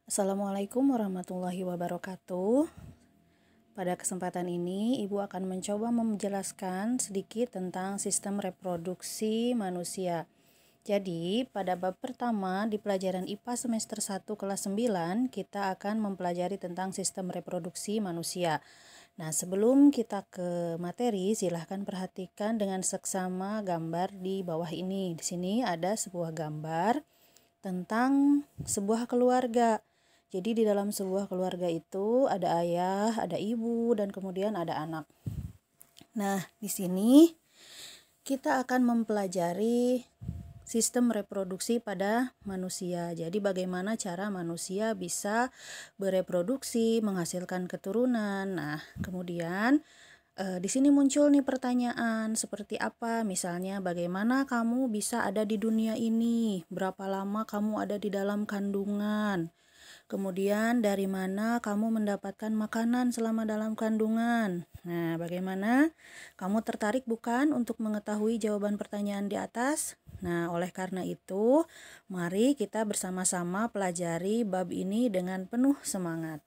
Assalamualaikum warahmatullahi wabarakatuh. Pada kesempatan ini, Ibu akan mencoba menjelaskan sedikit tentang sistem reproduksi manusia. Jadi, pada bab pertama di pelajaran IPA semester 1 kelas 9, kita akan mempelajari tentang sistem reproduksi manusia. Nah, sebelum kita ke materi, silahkan perhatikan dengan seksama gambar di bawah ini. Di sini ada sebuah gambar tentang sebuah keluarga. Jadi di dalam sebuah keluarga itu ada ayah, ada ibu, dan kemudian ada anak. Nah, di sini kita akan mempelajari sistem reproduksi pada manusia. Jadi bagaimana cara manusia bisa bereproduksi, menghasilkan keturunan. Nah, kemudian di sini muncul nih pertanyaan seperti apa? Misalnya bagaimana kamu bisa ada di dunia ini? Berapa lama kamu ada di dalam kandungan? Kemudian dari mana kamu mendapatkan makanan selama dalam kandungan? Nah, bagaimana? Kamu tertarik bukan untuk mengetahui jawaban pertanyaan di atas? Nah, oleh karena itu, mari kita bersama-sama pelajari bab ini dengan penuh semangat.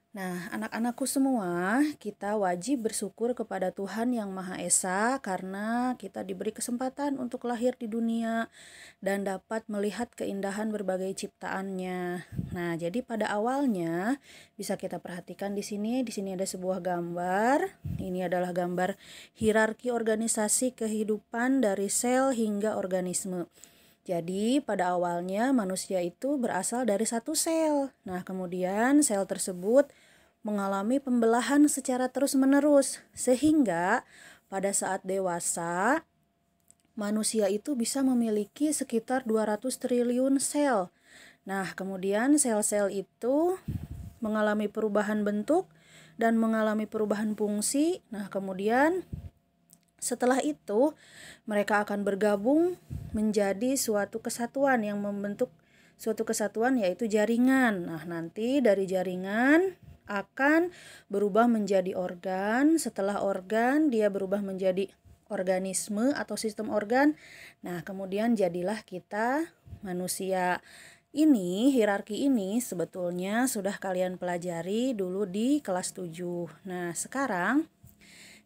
Nah, anak-anakku semua, kita wajib bersyukur kepada Tuhan Yang Maha Esa karena kita diberi kesempatan untuk lahir di dunia dan dapat melihat keindahan berbagai ciptaannya. Nah, jadi pada awalnya bisa kita perhatikan di sini ada sebuah gambar. Ini adalah gambar hierarki organisasi kehidupan dari sel hingga organisme. Jadi pada awalnya manusia itu berasal dari satu sel. Nah, kemudian sel tersebut mengalami pembelahan secara terus-menerus sehingga pada saat dewasa manusia itu bisa memiliki sekitar 200 triliun sel. Nah, kemudian sel-sel itu mengalami perubahan bentuk dan mengalami perubahan fungsi. Nah, kemudian setelah itu mereka akan bergabung menjadi suatu kesatuan yang membentuk suatu kesatuan yaitu jaringan. Nah, nanti dari jaringan akan berubah menjadi organ. Setelah organ dia berubah menjadi organisme atau sistem organ. Nah, kemudian jadilah kita manusia. Ini hierarki ini sebetulnya sudah kalian pelajari dulu di kelas 7. Nah, sekarang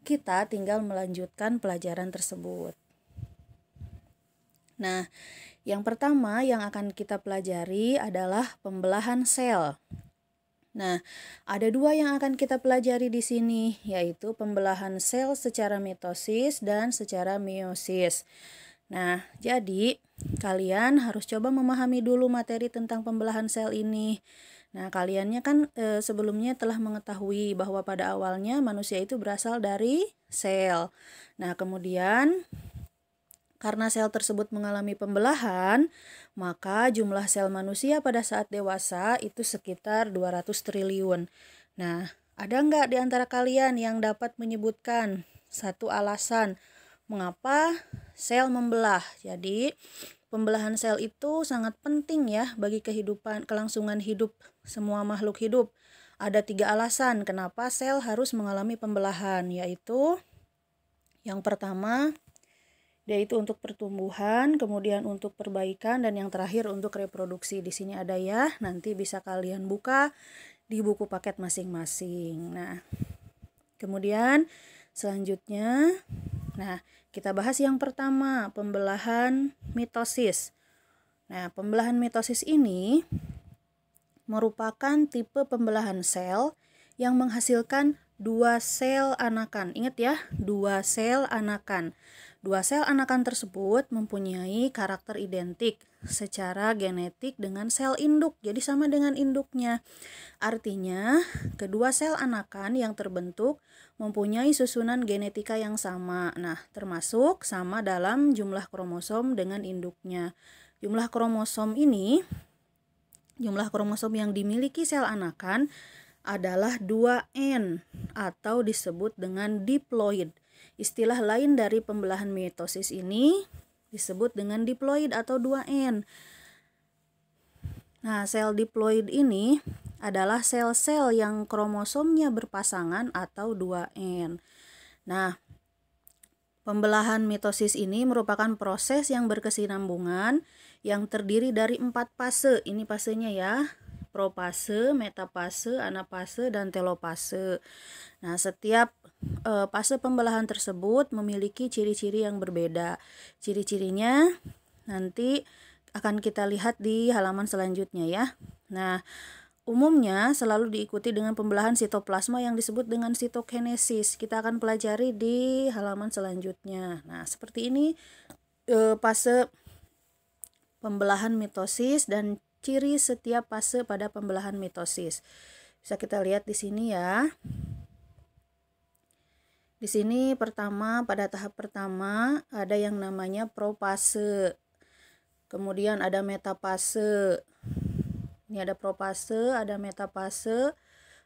kita tinggal melanjutkan pelajaran tersebut. Nah, yang pertama yang akan kita pelajari adalah pembelahan sel. Nah, ada dua yang akan kita pelajari di sini, yaitu pembelahan sel secara mitosis dan secara meiosis. Nah, jadi kalian harus coba memahami dulu materi tentang pembelahan sel ini. Nah, kaliannya kan sebelumnya telah mengetahui bahwa pada awalnya manusia itu berasal dari sel. Nah, kemudian karena sel tersebut mengalami pembelahan, maka jumlah sel manusia pada saat dewasa itu sekitar 200 triliun. Nah, ada nggak di antara kalian yang dapat menyebutkan satu alasan mengapa sel membelah? Jadi, pembelahan sel itu sangat penting ya bagi kehidupan, kelangsungan hidup semua makhluk hidup. Ada 3 alasan kenapa sel harus mengalami pembelahan, yaitu yang pertama, yaitu untuk pertumbuhan, kemudian untuk perbaikan, dan yang terakhir untuk reproduksi. Di sini ada ya, nanti bisa kalian buka di buku paket masing-masing. Nah, kemudian selanjutnya, kita bahas yang pertama, pembelahan mitosis. Nah, pembelahan mitosis ini merupakan tipe pembelahan sel yang menghasilkan 2 sel anakan. Ingat ya, 2 sel anakan. 2 sel anakan tersebut mempunyai karakter identik secara genetik dengan sel induk. Jadi sama dengan induknya. Artinya, kedua sel anakan yang terbentuk mempunyai susunan genetika yang sama. Nah, termasuk sama dalam jumlah kromosom dengan induknya. Jumlah kromosom yang dimiliki sel anakan adalah 2N atau disebut dengan diploid. Istilah lain dari pembelahan mitosis ini disebut dengan diploid atau 2N. Nah, sel diploid ini adalah sel-sel yang kromosomnya berpasangan atau 2N. Nah, pembelahan mitosis ini merupakan proses yang berkesinambungan yang terdiri dari 4 fase. Ini fasenya ya, propase, metafase, anafase, dan telofase. Nah, setiap fase pembelahan tersebut memiliki ciri-ciri yang berbeda. Ciri-cirinya nanti akan kita lihat di halaman selanjutnya ya. Nah, umumnya selalu diikuti dengan pembelahan sitoplasma yang disebut dengan sitokinesis. Kita akan pelajari di halaman selanjutnya. Nah, seperti ini fase pembelahan mitosis dan ciri setiap fase pada pembelahan mitosis. Bisa kita lihat di sini ya. Di sini pertama, pada tahap pertama ada yang namanya profase. Kemudian ada metafase. Ini ada profase, ada metafase,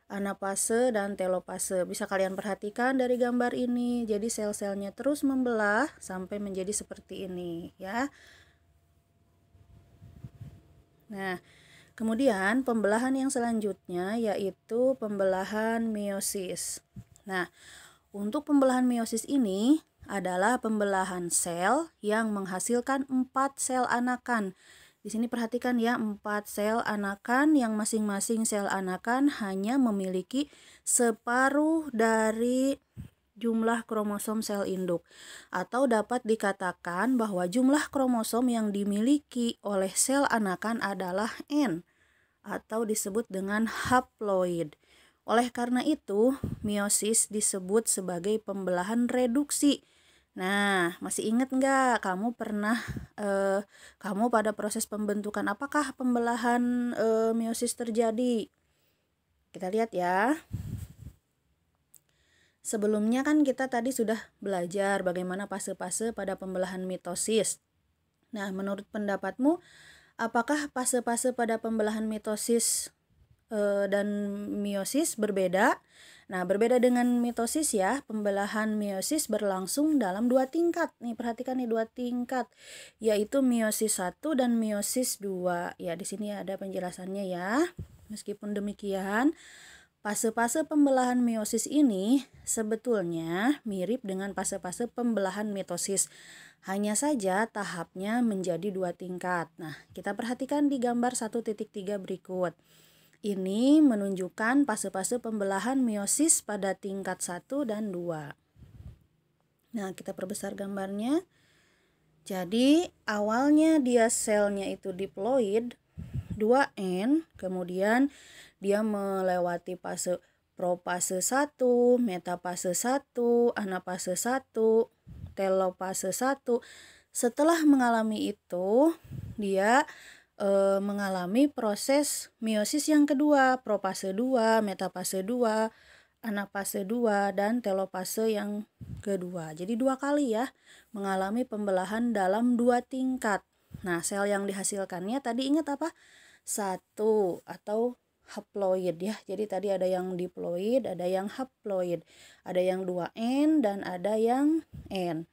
anafase, dan telofase. Bisa kalian perhatikan dari gambar ini. Jadi sel-selnya terus membelah sampai menjadi seperti ini ya. Nah, kemudian pembelahan yang selanjutnya yaitu pembelahan meiosis. Nah, untuk pembelahan meiosis ini adalah pembelahan sel yang menghasilkan 4 sel anakan. Di sini perhatikan ya, 4 sel anakan yang masing-masing sel anakan hanya memiliki separuh dari jumlah kromosom sel induk. Atau dapat dikatakan bahwa jumlah kromosom yang dimiliki oleh sel anakan adalah N atau disebut dengan haploid. Oleh karena itu, meiosis disebut sebagai pembelahan reduksi. Nah, masih ingat nggak kamu pernah kamu pada proses pembentukan apakah pembelahan meiosis terjadi? Kita lihat ya. Sebelumnya kan kita tadi sudah belajar bagaimana fase-fase pada pembelahan mitosis. Nah, menurut pendapatmu apakah fase-fase pada pembelahan mitosis dan meiosis berbeda? Nah, berbeda dengan mitosis ya, pembelahan meiosis berlangsung dalam 2 tingkat. Nih, perhatikan nih 2 tingkat, yaitu meiosis 1 dan meiosis 2. Ya, di sini ada penjelasannya ya. Meskipun demikian, fase-fase pembelahan meiosis ini sebetulnya mirip dengan fase-fase pembelahan mitosis. Hanya saja tahapnya menjadi 2 tingkat. Nah, kita perhatikan di gambar 1.3 berikut. Ini menunjukkan fase-fase pembelahan meiosis pada tingkat 1 dan 2. Nah, kita perbesar gambarnya. Jadi, awalnya dia selnya itu diploid 2N, kemudian dia melewati fase profase 1, metafase 1, anafase 1, telofase 1. Setelah mengalami itu, dia mengalami proses meiosis yang kedua, profase 2, metafase 2, anafase 2, dan telofase yang kedua. Jadi 2 kali ya mengalami pembelahan dalam 2 tingkat. Nah, sel yang dihasilkannya tadi ingat apa? 1 atau haploid ya. Jadi tadi ada yang diploid, ada yang haploid, ada yang 2N dan ada yang N.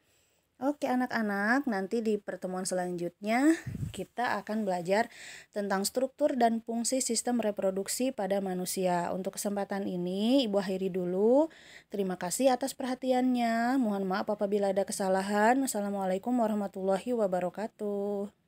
Oke anak-anak, nanti di pertemuan selanjutnya kita akan belajar tentang struktur dan fungsi sistem reproduksi pada manusia. Untuk kesempatan ini Ibu akhiri dulu. Terima kasih atas perhatiannya. Mohon maaf apabila ada kesalahan. Wassalamualaikum warahmatullahi wabarakatuh.